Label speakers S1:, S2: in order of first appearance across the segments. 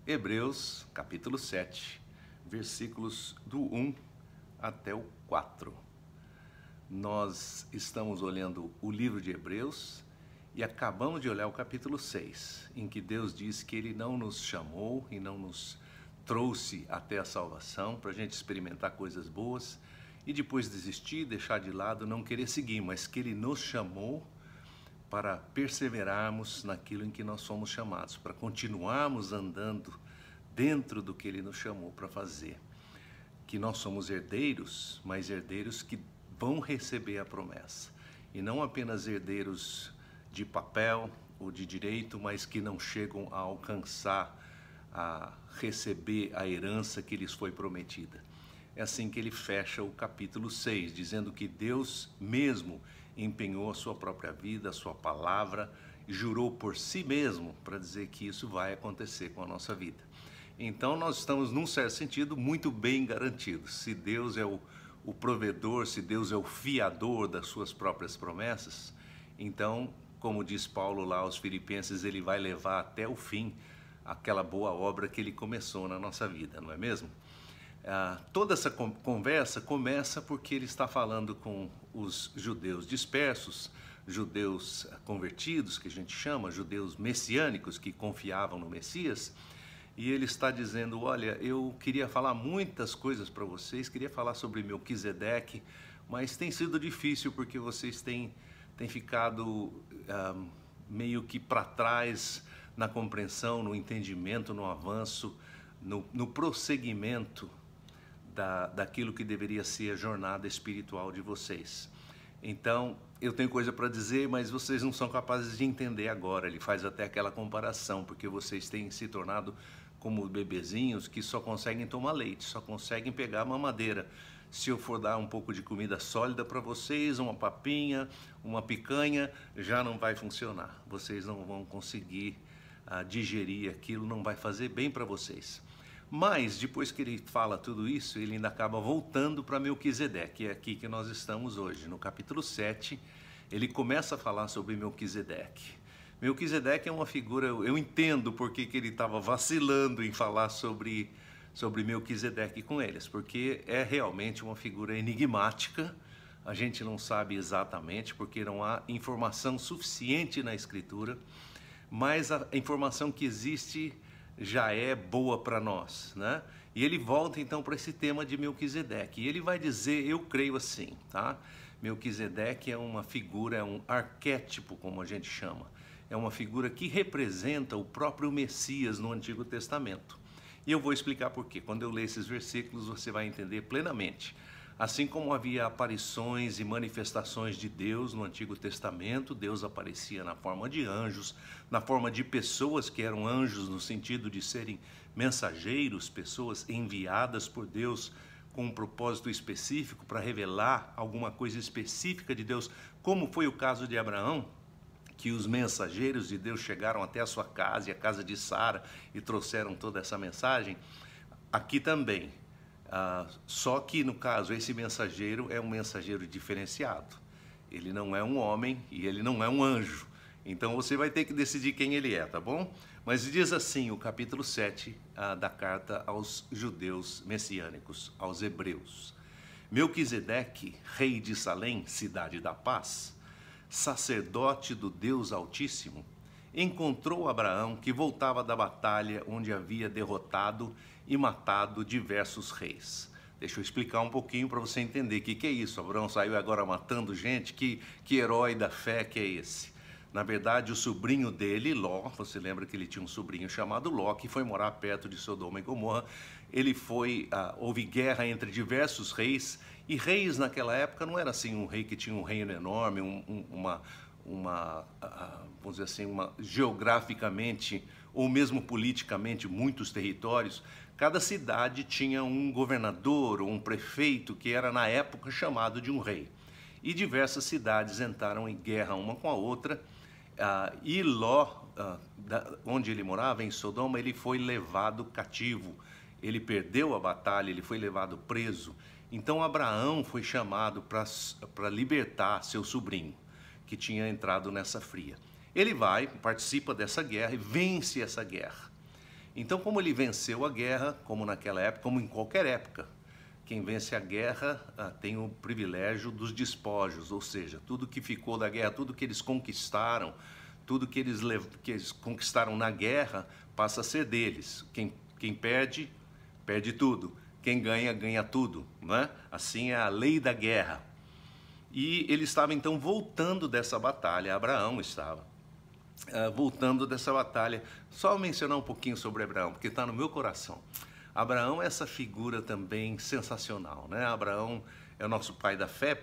S1: Hebreus, capítulo 7, versículos do 1 até o 4. Nós estamos olhando o livro de Hebreus e acabamos de olhar o capítulo 6, em que Deus diz que Ele não nos chamou e não nos trouxe até a salvação para a gente experimentar coisas boas e depois desistir, deixar de lado, não querer seguir, mas que Ele nos chamou para perseverarmos naquilo em que nós somos chamados, para continuarmos andando dentro do que Ele nos chamou para fazer. Que nós somos herdeiros, mas herdeiros que vão receber a promessa. E não apenas herdeiros de papel ou de direito, mas que não chegam a alcançar, a receber a herança que lhes foi prometida. É assim que ele fecha o capítulo 6, dizendo que Deus mesmo empenhou a sua própria vida, a sua palavra, e jurou por si mesmo para dizer que isso vai acontecer com a nossa vida. Então nós estamos, num certo sentido, muito bem garantidos. Se Deus é o provedor, se Deus é o fiador das suas próprias promessas, então, como diz Paulo lá aos Filipenses, Ele vai levar até o fim aquela boa obra que Ele começou na nossa vida, não é mesmo? Toda essa conversa começa porque ele está falando com os judeus dispersos, judeus convertidos, que a gente chama, judeus messiânicos, que confiavam no Messias, e ele está dizendo, olha, eu queria falar muitas coisas para vocês, queria falar sobre Melquisedeque, mas tem sido difícil porque vocês têm ficado meio que para trás na compreensão, no entendimento, no avanço, no prosseguimento daquilo que deveria ser a jornada espiritual de vocês. Então, eu tenho coisa para dizer, mas vocês não são capazes de entender agora. Ele faz até aquela comparação, porque vocês têm se tornado como bebezinhos que só conseguem tomar leite, só conseguem pegar a mamadeira. Se eu for dar um pouco de comida sólida para vocês, uma papinha, uma picanha, já não vai funcionar. Vocês não vão conseguir digerir aquilo, não vai fazer bem para vocês. Mas, depois que ele fala tudo isso, ele ainda acaba voltando para Melquisedeque, que é aqui que nós estamos hoje. No capítulo 7, ele começa a falar sobre Melquisedeque. Melquisedeque é uma figura, eu entendo porque que ele estava vacilando em falar sobre Melquisedeque com eles, porque é realmente uma figura enigmática, a gente não sabe exatamente, porque não há informação suficiente na Escritura, mas a informação que existe já é boa para nós, né? E ele volta então para esse tema de Melquisedeque, e ele vai dizer, eu creio assim, tá? Melquisedeque é uma figura, é um arquétipo, como a gente chama, é uma figura que representa o próprio Messias no Antigo Testamento. E eu vou explicar por quê. Quando eu ler esses versículos, você vai entender plenamente. Assim como havia aparições e manifestações de Deus no Antigo Testamento, Deus aparecia na forma de anjos, na forma de pessoas que eram anjos no sentido de serem mensageiros, pessoas enviadas por Deus com um propósito específico para revelar alguma coisa específica de Deus, como foi o caso de Abraão, que os mensageiros de Deus chegaram até a sua casa e a casa de Sara e trouxeram toda essa mensagem. Aqui também. Só que, no caso, esse mensageiro é um mensageiro diferenciado. Ele não é um homem e ele não é um anjo. Então, você vai ter que decidir quem ele é, tá bom? Mas diz assim o capítulo 7 da carta aos judeus messiânicos, aos hebreus. Melquisedeque, rei de Salém, cidade da paz, sacerdote do Deus Altíssimo, encontrou Abraão que voltava da batalha onde havia derrotado e matado diversos reis. Deixa eu explicar um pouquinho para você entender o que é isso. Abraão saiu agora matando gente, que herói da fé que é esse? Na verdade, o sobrinho dele, Ló, você lembra que ele tinha um sobrinho chamado Ló, que foi morar perto de Sodoma e Gomorra. Houve guerra entre diversos reis, e reis naquela época não era assim um rei que tinha um reino enorme, vamos dizer assim, geograficamente ou mesmo politicamente muitos territórios. Cada cidade tinha um governador ou um prefeito que era na época chamado de um rei. E diversas cidades entraram em guerra uma com a outra, e Ló, onde ele morava, em Sodoma, ele foi levado cativo. Ele perdeu a batalha, ele foi levado preso. Então Abraão foi chamado para libertar seu sobrinho, que tinha entrado nessa fria. Ele vai, participa dessa guerra e vence essa guerra. Então, como ele venceu a guerra, como naquela época, como em qualquer época, quem vence a guerra tem o privilégio dos despojos, ou seja, tudo que ficou da guerra, tudo que eles conquistaram, tudo que eles conquistaram na guerra passa a ser deles. Quem perde, perde tudo. Quem ganha, ganha tudo. Não é? Assim é a lei da guerra. E ele estava então voltando dessa batalha, Abraão estava voltando dessa batalha. Só mencionar um pouquinho sobre Abraão, porque está no meu coração. Abraão é essa figura também sensacional, né? Abraão é o nosso pai da fé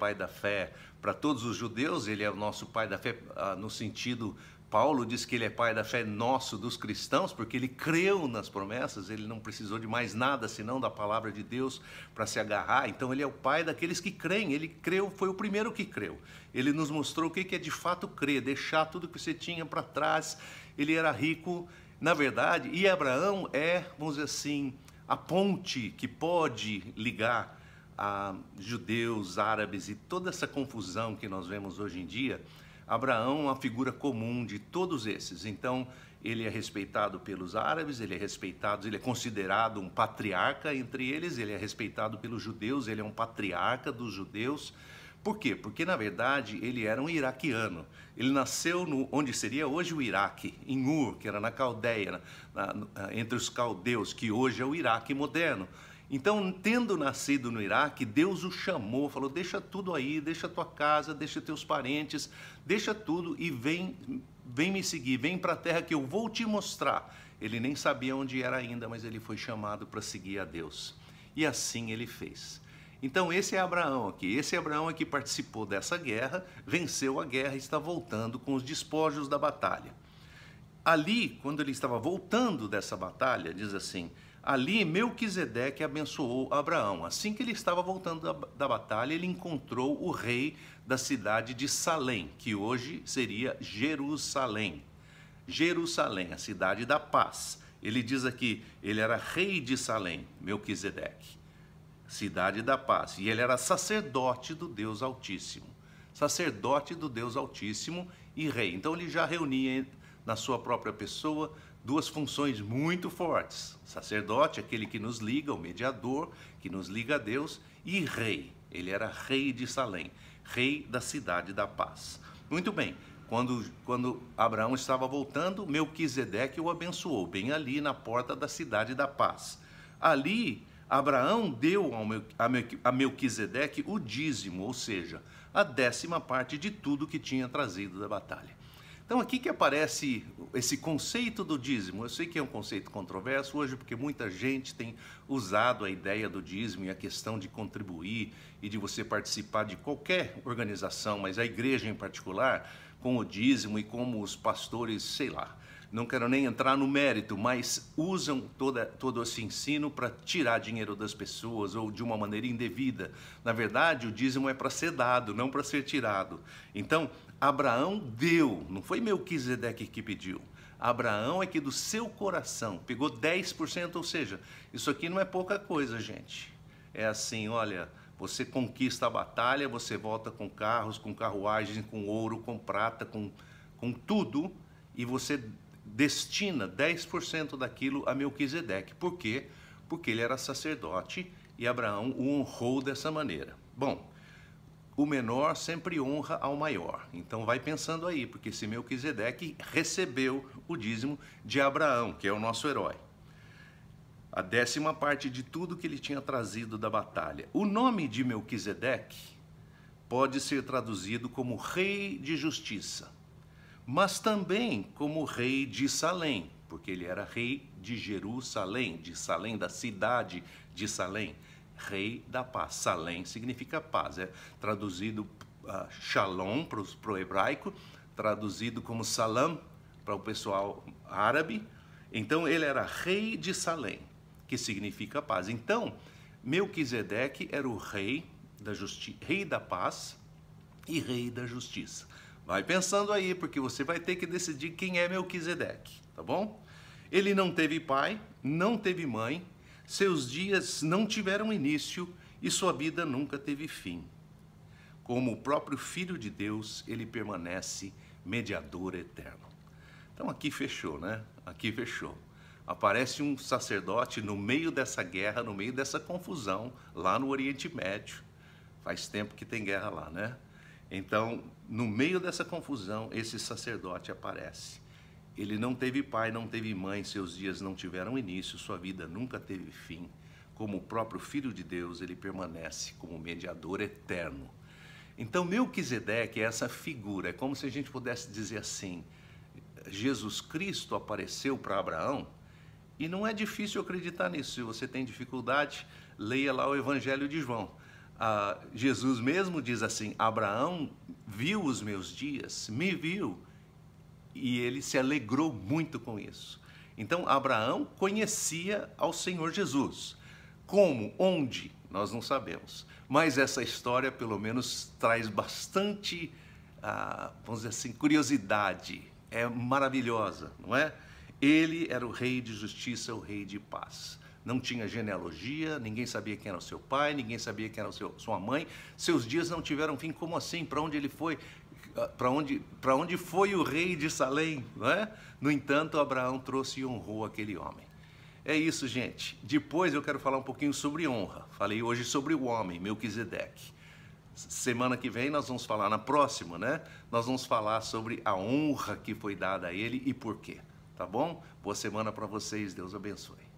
S1: para todos os judeus. Ele é o nosso pai da fé no sentido, Paulo diz que ele é pai da fé nosso, dos cristãos, porque ele creu nas promessas, ele não precisou de mais nada senão da palavra de Deus para se agarrar. Então ele é o pai daqueles que creem, ele creu, foi o primeiro que creu. Ele nos mostrou o que é de fato crer, deixar tudo que você tinha para trás. Ele era rico, na verdade, e Abraão é, vamos dizer assim, a ponte que pode ligar a judeus, árabes e toda essa confusão que nós vemos hoje em dia. Abraão é uma figura comum de todos esses. Então, ele é respeitado pelos árabes, ele é respeitado, ele é considerado um patriarca entre eles, ele é respeitado pelos judeus, ele é um patriarca dos judeus. Por quê? Porque, na verdade, ele era um iraquiano. Ele nasceu onde seria hoje o Iraque, em Ur, que era na Caldeia, entre os caldeus, que hoje é o Iraque moderno. Então, tendo nascido no Iraque, Deus o chamou, falou, deixa tudo aí, deixa tua casa, deixa teus parentes, deixa tudo e vem me seguir, vem para a terra que eu vou te mostrar. Ele nem sabia onde era ainda, mas ele foi chamado para seguir a Deus. E assim ele fez. Então, esse é Abraão aqui. Esse Abraão é que participou dessa guerra, venceu a guerra e está voltando com os despojos da batalha. Ali, quando ele estava voltando dessa batalha, diz assim, ali Melquisedeque abençoou Abraão. Assim que ele estava voltando da batalha, ele encontrou o rei da cidade de Salém, que hoje seria Jerusalém. Jerusalém, a cidade da paz. Ele diz aqui, ele era rei de Salém, Melquisedeque. Cidade da paz, e ele era sacerdote do Deus Altíssimo, sacerdote do Deus Altíssimo e rei. Então ele já reunia na sua própria pessoa duas funções muito fortes: sacerdote, aquele que nos liga, o mediador, que nos liga a Deus, e rei. Ele era rei de Salém, rei da cidade da paz. Muito bem, quando Abraão estava voltando, Melquisedeque o abençoou, bem ali na porta da cidade da paz. Ali Abraão deu a Melquisedeque o dízimo, ou seja, a 10ª parte de tudo que tinha trazido da batalha. Então aqui que aparece esse conceito do dízimo. Eu sei que é um conceito controverso hoje, porque muita gente tem usado a ideia do dízimo e a questão de contribuir e de você participar de qualquer organização, mas a igreja em particular, com o dízimo e como os pastores, sei lá, não quero nem entrar no mérito, mas usam todo esse ensino para tirar dinheiro das pessoas ou de uma maneira indevida. Na verdade, o dízimo é para ser dado, não para ser tirado. Então, Abraão deu, não foi Melquisedeque que pediu. Abraão é que do seu coração pegou 10%, ou seja, isso aqui não é pouca coisa, gente. É assim, olha, você conquista a batalha, você volta com carros, com carruagens, com ouro, com prata, com tudo, e você destina 10% daquilo a Melquisedeque. Por quê? Porque ele era sacerdote e Abraão o honrou dessa maneira. Bom, o menor sempre honra ao maior. Então vai pensando aí, porque esse Melquisedeque recebeu o dízimo de Abraão, que é o nosso herói. A 10ª parte de tudo que ele tinha trazido da batalha. O nome de Melquisedeque pode ser traduzido como rei de justiça, mas também como rei de Salém, porque ele era rei de Jerusalém, de Salém, da cidade de Salém, rei da paz. Salém significa paz, é traduzido Shalom para o hebraico, traduzido como Salam para o pessoal árabe. Então ele era rei de Salém, que significa paz. Então Melquisedeque era o rei da paz e rei da justiça. Vai pensando aí, porque você vai ter que decidir quem é Melquisedeque, tá bom? Ele não teve pai, não teve mãe, seus dias não tiveram início e sua vida nunca teve fim. Como o próprio Filho de Deus, ele permanece mediador eterno. Então aqui fechou, né? Aqui fechou. Aparece um sacerdote no meio dessa guerra, no meio dessa confusão, lá no Oriente Médio. Faz tempo que tem guerra lá, né? Então, no meio dessa confusão, esse sacerdote aparece. Ele não teve pai, não teve mãe, seus dias não tiveram início, sua vida nunca teve fim. Como o próprio Filho de Deus, ele permanece como mediador eterno. Então, Melquisedeque é essa figura, é como se a gente pudesse dizer assim, Jesus Cristo apareceu para Abraão, e não é difícil acreditar nisso. Se você tem dificuldade, leia lá o Evangelho de João. Jesus mesmo diz assim, Abraão viu os meus dias, me viu, e ele se alegrou muito com isso. Então, Abraão conhecia ao Senhor Jesus. Como, onde, nós não sabemos. Mas essa história, pelo menos, traz bastante, vamos dizer assim, curiosidade. É maravilhosa, não é? Ele era o rei de justiça, o rei de paz. Não tinha genealogia, ninguém sabia quem era o seu pai, ninguém sabia quem era sua mãe. Seus dias não tiveram fim. Como assim? Para onde ele foi? Para onde foi o rei de Salém? Não é? No entanto, Abraão trouxe e honrou aquele homem. É isso, gente. Depois eu quero falar um pouquinho sobre honra. Falei hoje sobre o homem, Melquisedeque. Semana que vem nós vamos falar, na próxima, né? Nós vamos falar sobre a honra que foi dada a ele e por quê. Tá bom? Boa semana para vocês. Deus abençoe.